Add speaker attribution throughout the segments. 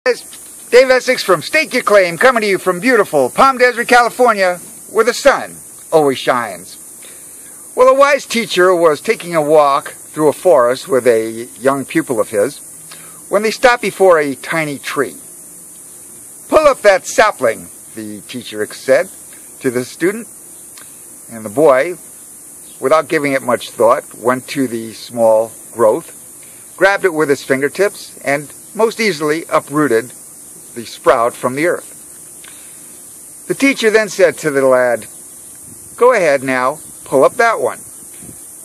Speaker 1: Dave Essex from Stake Your Claim, coming to you from beautiful Palm Desert, California, where the sun always shines. Well, a wise teacher was taking a walk through a forest with a young pupil of his when they stopped before a tiny tree. "Pull up that sapling," the teacher said to the student, and the boy, without giving it much thought, went to the small growth, grabbed it with his fingertips, and most easily uprooted the sprout from the earth. The teacher then said to the lad, "Go ahead now, pull up that one."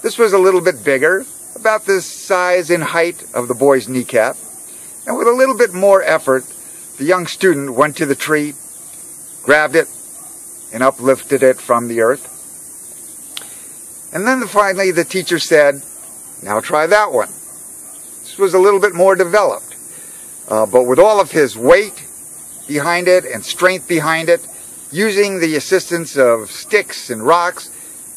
Speaker 1: This was a little bit bigger, about the size and height of the boy's kneecap, and with a little bit more effort, the young student went to the tree, grabbed it, and uplifted it from the earth. And then finally the teacher said, "Now try that one." This was a little bit more developed. But with all of his weight behind it and strength behind it, using the assistance of sticks and rocks,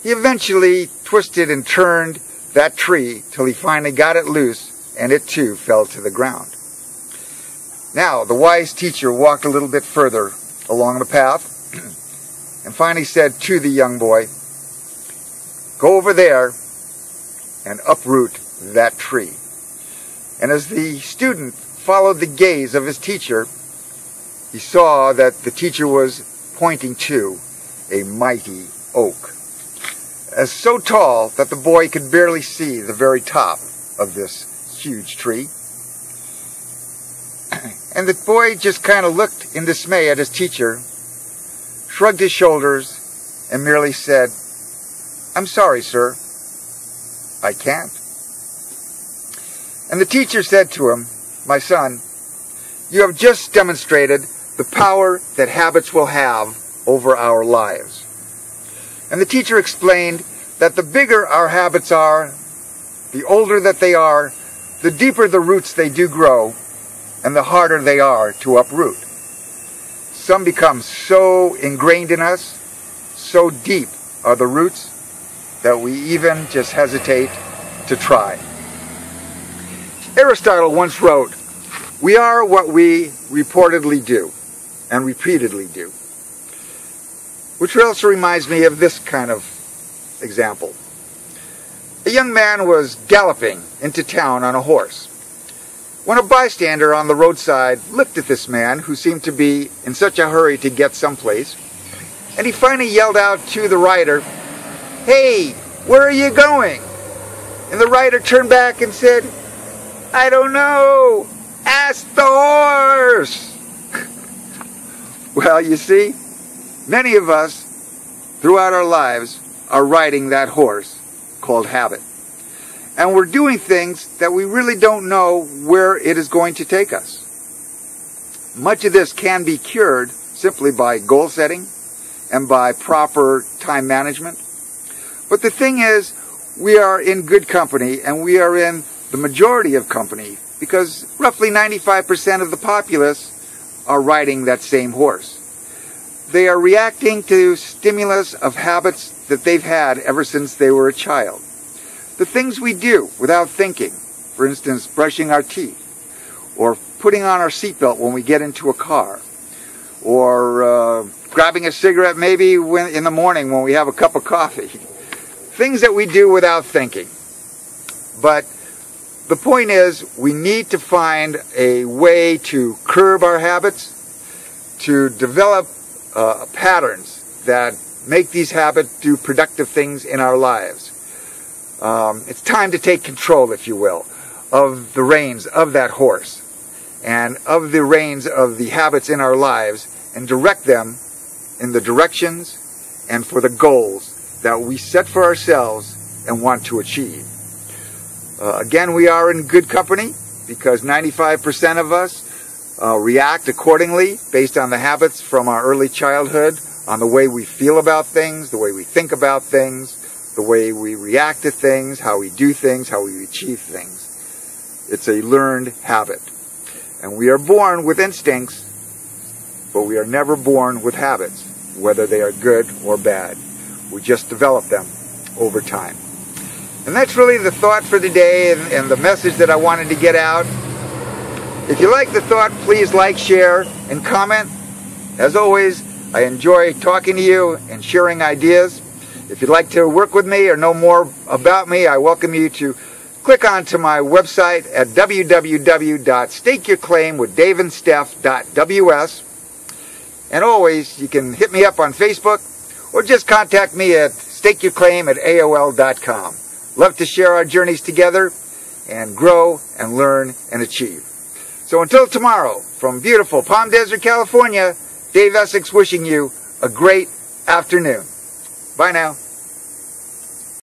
Speaker 1: he eventually twisted and turned that tree till he finally got it loose, and it too fell to the ground. Now, the wise teacher walked a little bit further along the path and finally said to the young boy, "Go over there and uproot that tree." And as the student followed the gaze of his teacher, he saw that the teacher was pointing to a mighty oak, as so tall that the boy could barely see the very top of this huge tree. And the boy just kind of looked in dismay at his teacher, shrugged his shoulders, and merely said, "I'm sorry, sir, I can't." And the teacher said to him, "My son, you have just demonstrated the power that habits will have over our lives." And the teacher explained that the bigger our habits are, the older that they are, the deeper the roots they do grow, and the harder they are to uproot. Some become so ingrained in us, so deep are the roots, that we even just hesitate to try. Aristotle once wrote, "We are what we reportedly do and repeatedly do." Which also reminds me of this kind of example. A young man was galloping into town on a horse when a bystander on the roadside looked at this man who seemed to be in such a hurry to get someplace, and he finally yelled out to the rider, "Hey, where are you going?" And the rider turned back and said, "I don't know. Ask the horse." Well, you see, many of us throughout our lives are riding that horse called habit. And we're doing things that we really don't know where it is going to take us. Much of this can be cured simply by goal setting and by proper time management. But the thing is, we are in good company, and we are in the majority of company, because roughly 95% of the populace are riding that same horse. They are reacting to stimulus of habits that they've had ever since they were a child. The things we do without thinking, for instance, brushing our teeth, or putting on our seatbelt when we get into a car, or grabbing a cigarette maybe in the morning when we have a cup of coffee. Things that we do without thinking. But the point is, we need to find a way to curb our habits, to develop patterns that make these habits do productive things in our lives. It's time to take control, if you will, of the reins of that horse and of the reins of the habits in our lives, and direct them in the directions and for the goals that we set for ourselves and want to achieve. Again, we are in good company, because 95% of us react accordingly based on the habits from our early childhood, on the way we feel about things, the way we think about things, the way we react to things, how we do things, how we achieve things. It's a learned habit. And we are born with instincts, but we are never born with habits, whether they are good or bad. We just develop them over time. And that's really the thought for today, and the message that I wanted to get out. If you like the thought, please like, share, and comment. As always, I enjoy talking to you and sharing ideas. If you'd like to work with me or know more about me, I welcome you to click onto my website at www.stakeyourclaimwithdaveandsteph.ws. And always, you can hit me up on Facebook or just contact me at stakeyourclaim@aol.com. Love to share our journeys together and grow and learn and achieve. So until tomorrow, from beautiful Palm Desert, California, Dave Essex wishing you a great afternoon. Bye now.